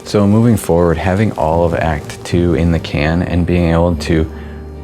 So moving forward, having all of Act 2 in the can and being able to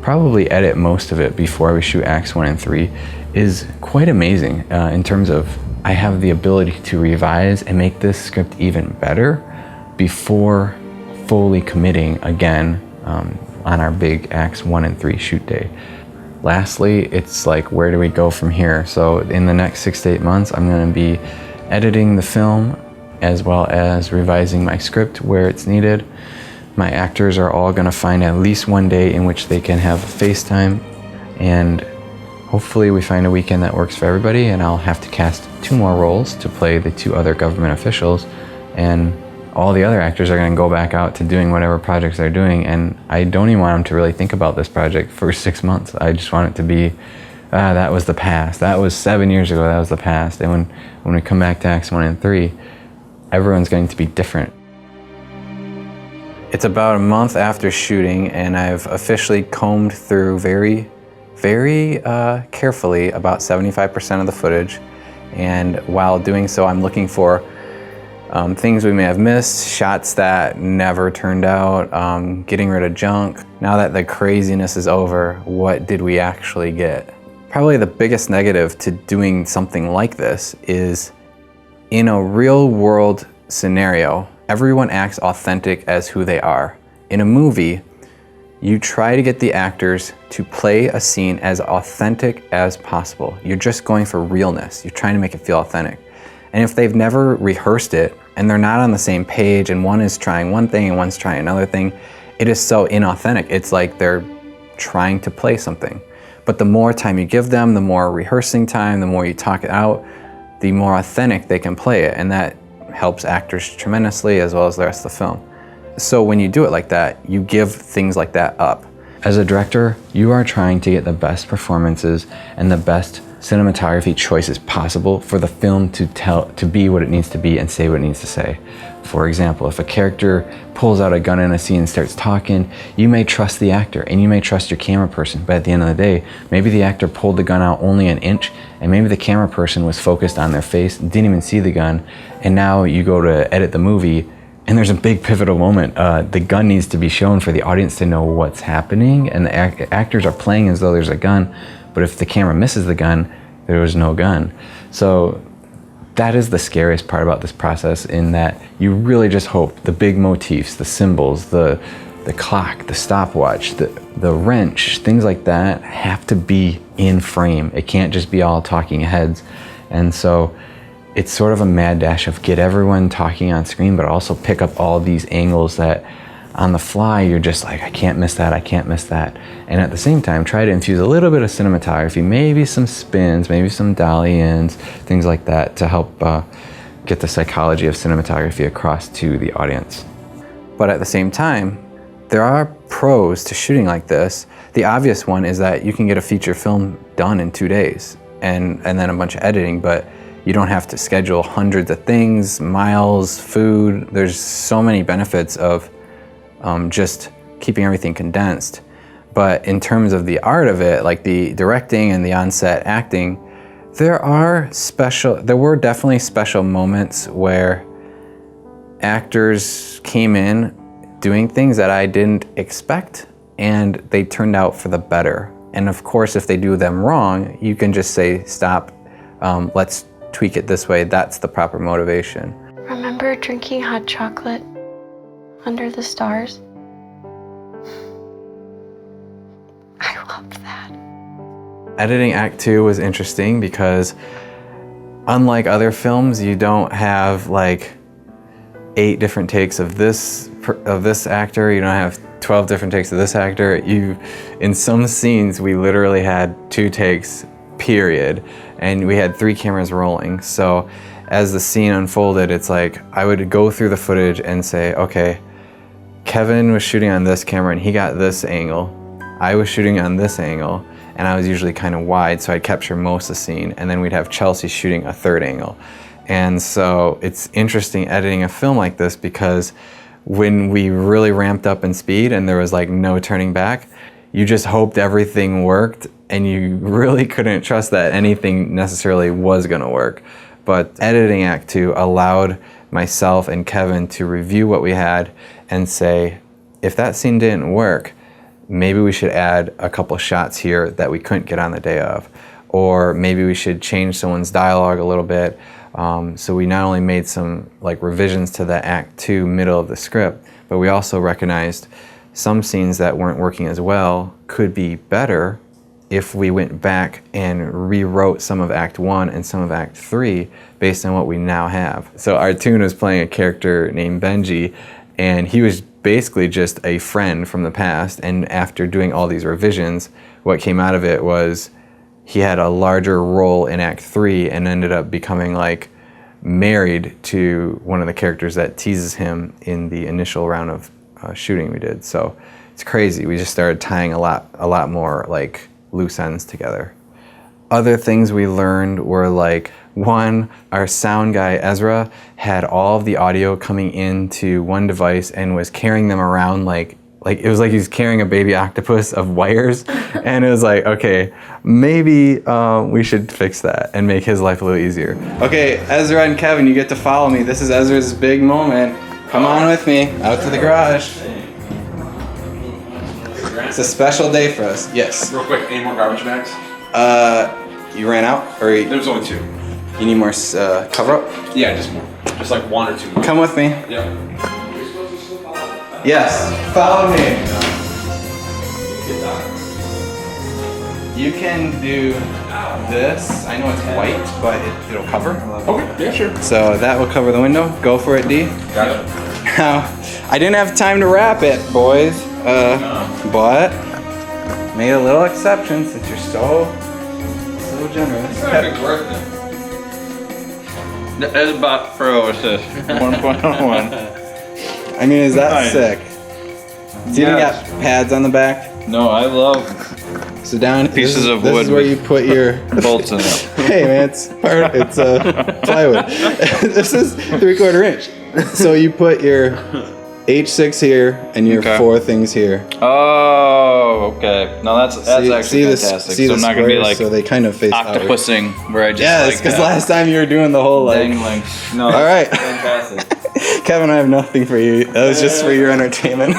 probably edit most of it before we shoot Acts 1 and 3 is quite amazing in terms of I have the ability to revise and make this script even better before fully committing again on our big Acts 1 and 3 shoot day. Lastly, it's like, where do we go from here? So in the next 6 to 8 months, I'm going to be editing the film as well as revising my script where it's needed. My actors are all going to find at least one day in which they can have FaceTime, and hopefully we find a weekend that works for everybody, and I'll have to cast 2 more roles to play the 2 other government officials, and all the other actors are going to go back out to doing whatever projects they're doing, and I don't even want them to really think about this project for 6 months. I just want it to be, that was the past. That was 7 years ago, that was the past. And when we come back to Acts 1 and 3, everyone's going to be different. It's about a month after shooting, and I've officially combed through very carefully about 75% of the footage. And while doing so, I'm looking for things we may have missed, shots that never turned out, getting rid of junk. Now that the craziness is over, what did we actually get? Probably the biggest negative to doing something like this is, in a real world scenario, everyone acts authentic as who they are. In a movie, you try to get the actors to play a scene as authentic as possible. You're just going for realness. You're trying to make it feel authentic. And if they've never rehearsed it and they're not on the same page and one is trying one thing and one's trying another thing, it is so inauthentic. It's like they're trying to play something. But the more time you give them, the more rehearsing time, the more you talk it out, the more authentic they can play it. And that helps actors tremendously, as well as the rest of the film. So when you do it like that, you give things like that up. As a director, you are trying to get the best performances and the best cinematography choices possible for the film to be what it needs to be and say what it needs to say. For example, if a character pulls out a gun in a scene and starts talking, you may trust the actor and you may trust your camera person, but at the end of the day, maybe the actor pulled the gun out only an inch and maybe the camera person was focused on their face, didn't even see the gun, and now you go to edit the movie and there's a big pivotal moment. The gun needs to be shown for the audience to know what's happening, and the actors are playing as though there's a gun, but if the camera misses the gun, there was no gun. So that is the scariest part about this process, in that you really just hope the big motifs, the symbols, the clock, the stopwatch, the wrench, things like that have to be in frame. It can't just be all talking heads. And so it's sort of a mad dash of get everyone talking on screen, but also pick up all these angles that on the fly, you're just like, I can't miss that, I can't miss that. And at the same time, try to infuse a little bit of cinematography, maybe some spins, maybe some dolly-ins, things like that to help get the psychology of cinematography across to the audience. But at the same time, there are pros to shooting like this. The obvious one is that you can get a feature film done in 2 days and then a bunch of editing, but you don't have to schedule hundreds of things, miles, food. There's so many benefits of just keeping everything condensed. But in terms of the art of it, like the directing and the on-set acting, there were definitely special moments where actors came in doing things that I didn't expect, and they turned out for the better. And of course, if they do them wrong, you can just say, stop, let's tweak it this way. That's the proper motivation. Remember drinking hot chocolate under the stars? I loved that. Editing Act 2 was interesting because unlike other films, you don't have like 8 different takes of this actor. You don't have 12 different takes of this actor. In some scenes, we literally had 2 takes, period. And we had 3 cameras rolling. So as the scene unfolded, it's like I would go through the footage and say, okay, Kevin was shooting on this camera and he got this angle. I was shooting on this angle, and I was usually kind of wide, so I'd capture most of the scene, and then we'd have Chelsea shooting a 3rd angle. And so it's interesting editing a film like this, because when we really ramped up in speed and there was like no turning back, you just hoped everything worked, and you really couldn't trust that anything necessarily was gonna work. But editing Act 2 allowed myself and Kevin to review what we had and say, if that scene didn't work, maybe we should add a couple shots here that we couldn't get on the day of. Or maybe we should change someone's dialogue a little bit. So we not only made some like revisions to the Act 2 middle of the script, but we also recognized some scenes that weren't working as well could be better if we went back and rewrote some of Act 1 and some of Act 3 based on what we now have. So our tune was playing a character named Benji, and he was basically just a friend from the past, and after doing all these revisions, what came out of it was he had a larger role in Act 3 and ended up becoming like married to one of the characters that teases him in the initial round of shooting we did. So it's crazy. We just started tying a lot more like loose ends together. Other things we learned were like, one, our sound guy Ezra had all of the audio coming into one device and was carrying them around like it was like he was carrying a baby octopus of wires. And it was like, okay, maybe we should fix that and make his life a little easier. Okay, Ezra and Kevin, you get to follow me. This is Ezra's big moment. Come on with me out to the garage. It's a special day for us. Yes. Real quick, any more garbage bags? You ran out? Or There's only 2. you need more cover up? Yeah, just more. Just like 1 or 2 more. Come with me. Yeah. Yes, follow me. You can do this. I know it's white, but it'll cover. Okay, yeah, sure. So that will cover the window. Go for it, D. Got it. Now, I didn't have time to wrap it, boys. But made a little exception since you're so generous. It's about Pro Assist 1.1. I mean, is that Nice. sick? So you even got pads on the back? No, I love So down Pieces of This wood is where you with- put your bolts in it. Hey man, it's plywood. This is 3/4 inch. So you put your H6 here and your Okay. 4 things here. Oh, okay. No, that's actually fantastic. See so the I'm not gonna be squares, like so they kind of face outward. octopusing where I just Yeah, like because last time you were doing the whole like. dangling. No, All right. fantastic. Kevin, I have nothing for you. That was just for your entertainment.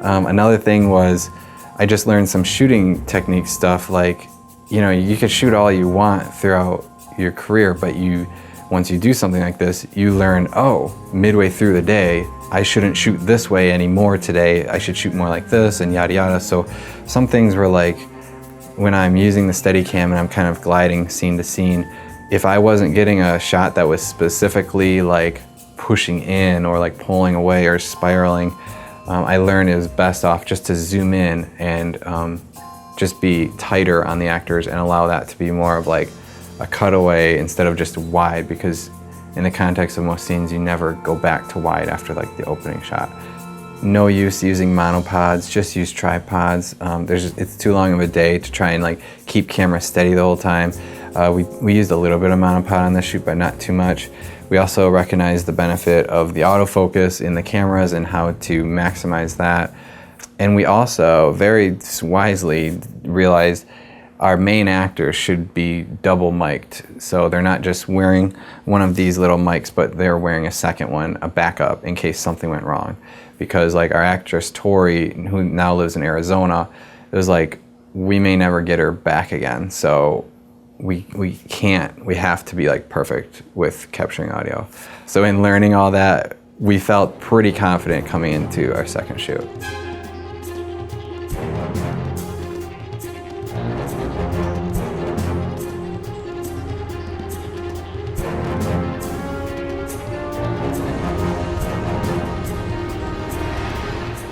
Another thing was, I just learned some shooting technique stuff. Like, you know, you could shoot all you want throughout your career, but once you do something like this, you learn, oh, midway through the day, I shouldn't shoot this way anymore today. I should shoot more like this and yada yada. So some things were like, when I'm using the Steadicam and I'm kind of gliding scene to scene, if I wasn't getting a shot that was specifically like pushing in or like pulling away or spiraling, I learned it was best off just to zoom in and just be tighter on the actors and allow that to be more of like a cutaway instead of just wide, because in the context of most scenes, you never go back to wide after like the opening shot. No use using monopods, just use tripods. It's too long of a day to try and like keep camera steady the whole time. We used a little bit of monopod on this shoot, but not too much. We also recognized the benefit of the autofocus in the cameras and how to maximize that. And we also very wisely realized our main actors should be double mic'd. So they're not just wearing one of these little mics, but they're wearing a second one, a backup, in case something went wrong. Because like our actress Tori, who now lives in Arizona, it was like, we may never get her back again. So we have to be like perfect with capturing audio. So in learning all that, we felt pretty confident coming into our second shoot.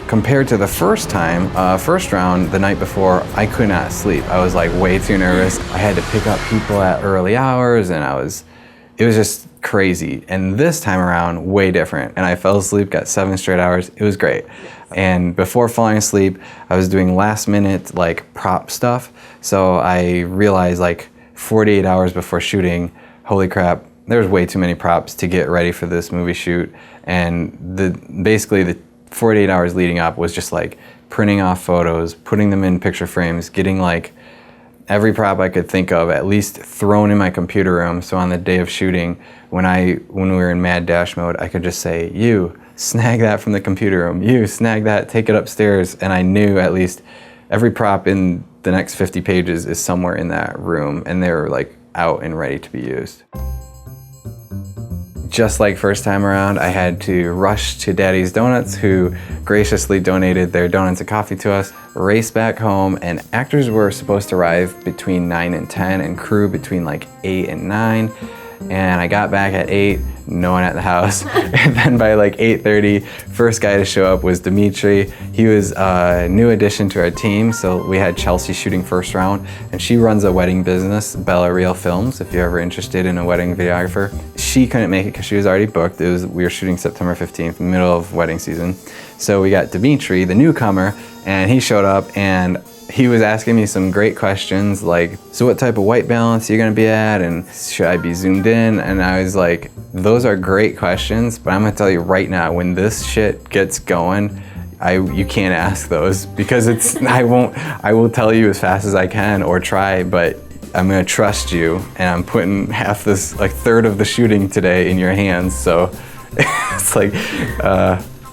Compared to the first round, the night before, I could not sleep. I was like way too nervous. I had to pick up people at early hours and it was just crazy. And this time around, way different. And I fell asleep, got 7 straight hours. It was great. And before falling asleep, I was doing last minute like prop stuff. So I realized like 48 hours before shooting, holy crap, there's way too many props to get ready for this movie shoot. And basically the 48 hours leading up was just like printing off photos, putting them in picture frames, getting like every prop I could think of, at least thrown in my computer room. So on the day of shooting, when we were in mad dash mode, I could just say, you, snag that from the computer room. You, snag that, take it upstairs. And I knew at least every prop in the next 50 pages is somewhere in that room, and they were like out and ready to be used. Just like first time around, I had to rush to Daddy's Donuts, who graciously donated their donuts and coffee to us, race back home, and actors were supposed to arrive between 9 and 10, and crew between like 8 and 9. And I got back at 8, no one at the house. And then by like 8:30, first guy to show up was Dimitri. He was a new addition to our team, so we had Chelsea shooting first round, and she runs a wedding business, Bella Real Films, if you're ever interested in a wedding videographer. She couldn't make it because she was already booked. We were shooting September 15th, middle of wedding season. So we got Dimitri, the newcomer, and he showed up, and he was asking me some great questions like, so what type of white balance are you gonna be at, and should I be zoomed in? And I was like, those are great questions, but I'm gonna tell you right now, when this shit gets going, you can't ask those, because I will tell you as fast as I can or try, but I'm gonna trust you, and I'm putting half this, like third of the shooting today in your hands, so it's like,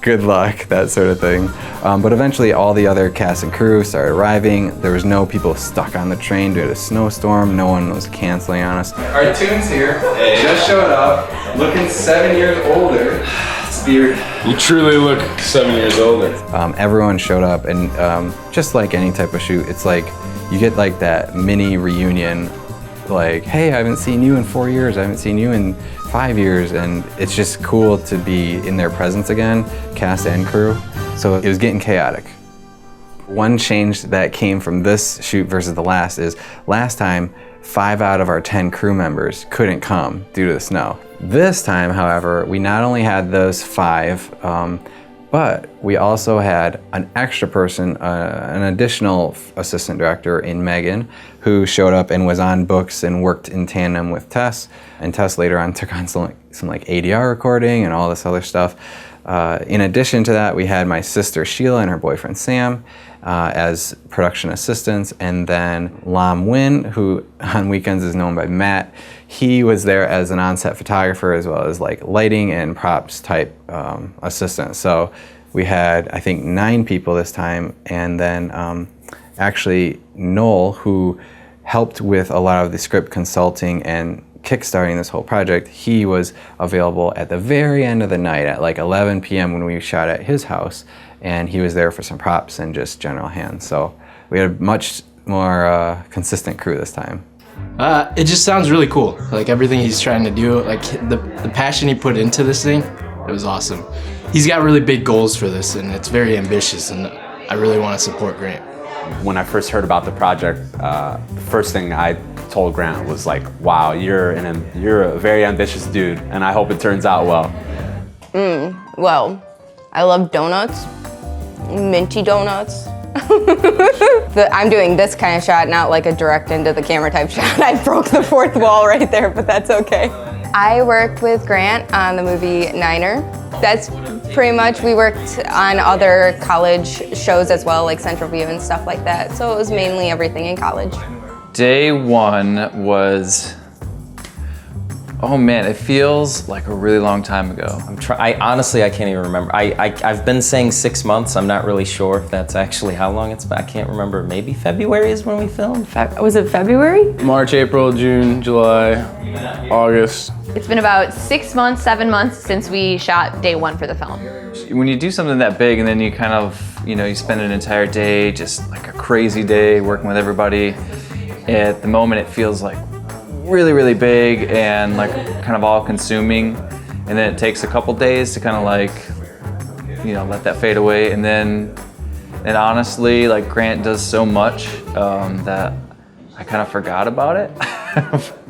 good luck, that sort of thing. But eventually all the other cast and crew started arriving. There was no people stuck on the train due to a snowstorm. No one was canceling on us. Our tune's here, just showed up, looking 7 years older. You truly look 7 years older. Everyone showed up, and just like any type of shoot, it's like you get like that mini reunion, like, hey, I haven't seen you in 4 years, I haven't seen you in 5 years, and it's just cool to be in their presence again, cast and crew. So it was getting chaotic. One change that came from this shoot versus the last is, last time, 5 out of our 10 crew members couldn't come due to the snow. This time, however, we not only had those 5, but we also had an extra person, an additional assistant director in Megan, who showed up and was on books and worked in tandem with Tess. And Tess later on took on some like ADR recording and all this other stuff. In addition to that, we had my sister Sheila and her boyfriend Sam as production assistants, and then Lam Win, who on weekends is known by Matt. He was there as an on-set photographer, as well as like lighting and props type assistant. So we had, I think, 9 people this time, and then actually Noel, who helped with a lot of the script consulting and kickstarting this whole project, he was available at the very end of the night at like 11 p.m. when we shot at his house, and he was there for some props and just general hands. So we had a much more consistent crew this time. It just sounds really cool. Like everything he's trying to do, like the passion he put into this thing, it was awesome. He's got really big goals for this, and it's very ambitious, and I really want to support Grant. When I first heard about the project, the first thing I told Grant was like, wow, you're a very ambitious dude, and I hope it turns out well. Well, I love donuts, minty donuts. I'm doing this kind of shot, not like a direct into the camera type shot. I broke the fourth wall right there, but that's okay. I worked with Grant on the movie Niner. That's pretty much, we worked on other college shows as well, like Central View and stuff like that. So it was mainly everything in college. Day one was, oh man, it feels like a really long time ago. Honestly, I can't even remember. I've been saying 6 months. I'm not really sure if that's actually how long it's been. I can't remember. Maybe February is when we filmed. Was it February? March, April, June, July, August. It's been about 6 months, 7 months since we shot day one for the film. When you do something that big and then you kind of, you spend an entire day, just like a crazy day working with everybody, at the moment it feels like really, really big and like kind of all consuming. And then it takes a couple days to kind of like, let that fade away. And honestly, like Grant does so much that I kind of forgot about it.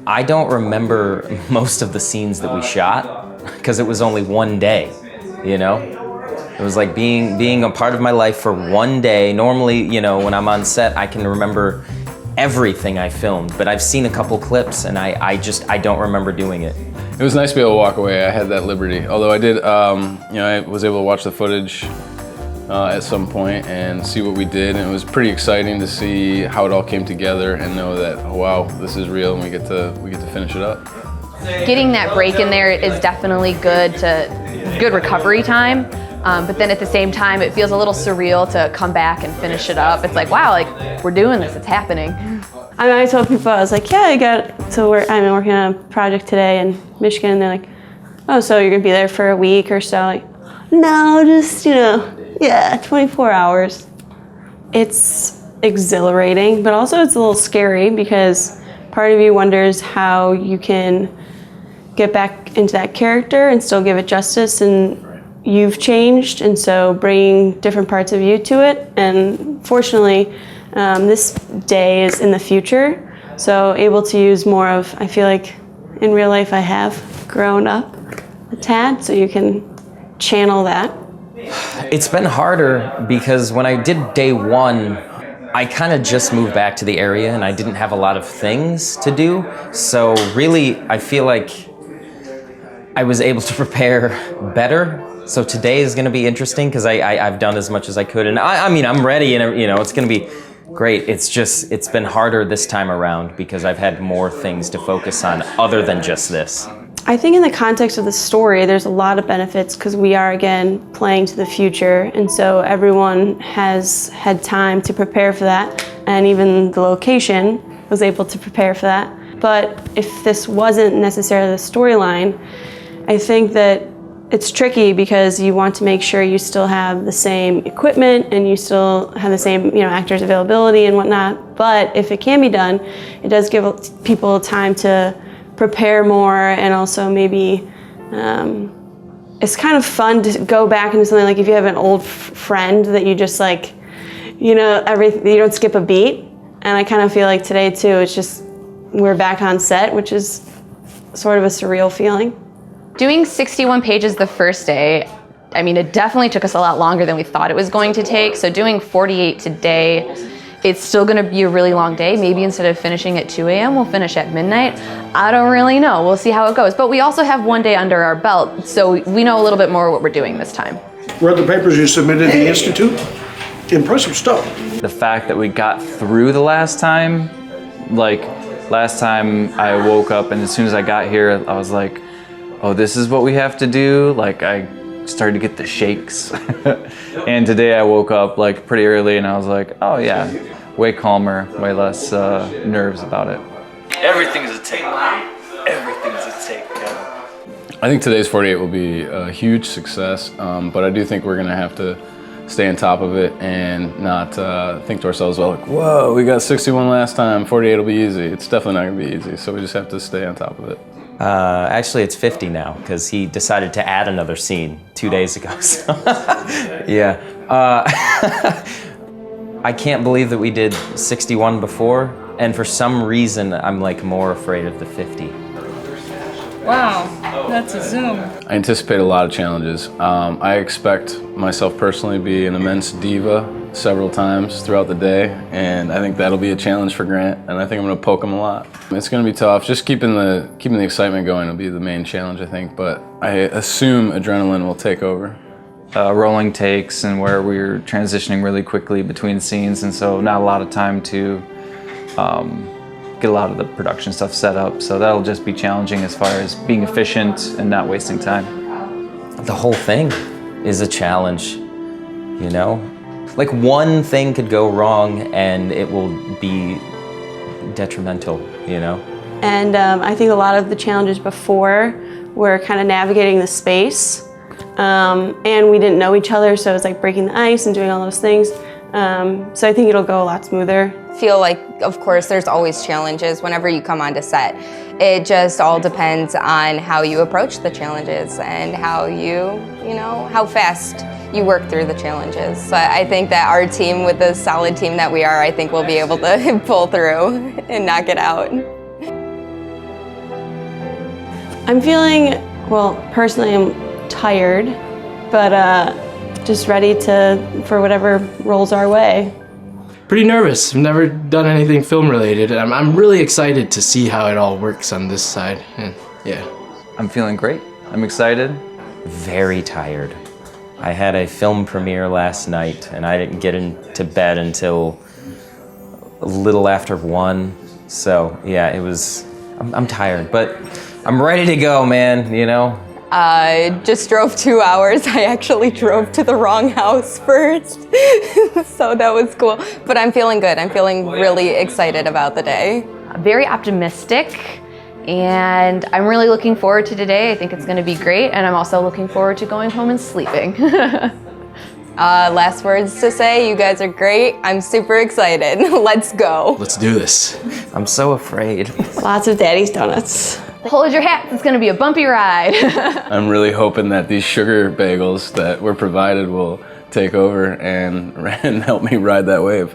I don't remember most of the scenes that we shot because it was only one day, It was like being a part of my life for one day. Normally, when I'm on set, I can remember everything I filmed, but I've seen a couple clips and I don't remember doing it. It was nice to be able to walk away. I had that liberty. Although I did, I was able to watch the footage at some point and see what we did. And it was pretty exciting to see how it all came together and know that, oh, wow, this is real and we get to finish it up. Getting that break in there is definitely good recovery time. But then at the same time, it feels a little surreal to come back and finish it up. It's like, wow, like we're doing this, it's happening. I told people, I was like, yeah, I'm working on a project today in Michigan, and they're like, oh, so you're gonna be there for a week or so? Like, no, just, 24 hours. It's exhilarating, but also it's a little scary because part of you wonders how you can get back into that character and still give it justice, and you've changed, and so bringing different parts of you to it. And fortunately, this day is in the future, so able to use more of, I feel like in real life I have grown up a tad, so you can channel that. It's been harder because when I did day one, I kind of just moved back to the area and I didn't have a lot of things to do. So really, I feel like I was able to prepare better. So today is going to be interesting because I've done as much as I could. And I mean, I'm ready and, it's going to be great. It's been harder this time around because I've had more things to focus on other than just this. I think in the context of the story, there's a lot of benefits because we are, again, playing to the future. And so everyone has had time to prepare for that. And even the location was able to prepare for that. But if this wasn't necessarily the storyline, I think that it's tricky because you want to make sure you still have the same equipment and you still have the same, actors' availability and whatnot. But if it can be done, it does give people time to prepare more, and also maybe it's kind of fun to go back into something like if you have an old friend that you just everything, you don't skip a beat. And I kind of feel like today too, it's just we're back on set, which is sort of a surreal feeling. Doing 61 pages the first day, it definitely took us a lot longer than we thought it was going to take. So doing 48 today, it's still gonna be a really long day. Maybe instead of finishing at 2 a.m., we'll finish at midnight. I don't really know, we'll see how it goes. But we also have one day under our belt, so we know a little bit more what we're doing this time. Read the papers you submitted to the Institute? Impressive stuff. The fact that we got through the last time, last time I woke up and as soon as I got here, I was like, oh, this is what we have to do? I started to get the shakes. And today I woke up pretty early and I was like, oh yeah, way calmer, way less nerves about it. Everything's a take. Everything's a take, Kevin. I think today's 48 will be a huge success, but I do think we're gonna have to stay on top of it and not think to ourselves, well, whoa, we got 61 last time, 48 will be easy. It's definitely not gonna be easy, so we just have to stay on top of it. Actually, it's 50 now because he decided to add another scene 2 days ago. So yeah. I can't believe that we did 61 before, and for some reason, I'm more afraid of the 50. Wow, that's a zoom. I anticipate a lot of challenges. I expect myself personally to be an immense diva several times throughout the day, and I think that'll be a challenge for Grant, and I think I'm gonna poke him a lot. It's gonna be tough. Just keeping the excitement going will be the main challenge, I think, but I assume adrenaline will take over. Rolling takes and where we're transitioning really quickly between scenes, and so not a lot of time to get a lot of the production stuff set up, so that'll just be challenging as far as being efficient and not wasting time. The whole thing is a challenge, one thing could go wrong and it will be detrimental, And I think a lot of the challenges before were kind of navigating the space, and we didn't know each other, so it's breaking the ice and doing all those things. So I think it'll go a lot smoother. Feel like, of course, there's always challenges whenever you come onto set. It just all depends on how you approach the challenges and how how fast you work through the challenges. So I think that our team, with the solid team that we are, I think we'll be able to pull through and knock it out. I'm feeling, personally I'm tired, but just ready for whatever rolls our way. Pretty nervous. I've never done anything film related. I'm really excited to see how it all works on this side. Yeah. I'm feeling great. I'm excited. Very tired. I had a film premiere last night, and I didn't get into bed until a little after 1. So yeah, it was. I'm tired, but I'm ready to go, man. You know. I just drove 2 hours. I actually drove to the wrong house first, so that was cool. But I'm feeling good. I'm feeling really excited about the day. Very optimistic, and I'm really looking forward to today. I think it's going to be great, and I'm also looking forward to going home and sleeping. Last words to say, you guys are great. I'm super excited. Let's go. Let's do this. I'm so afraid. Lots of Daddy's donuts. Hold your hats, it's going to be a bumpy ride. I'm really hoping that these sugar bagels that were provided will take over and help me ride that wave.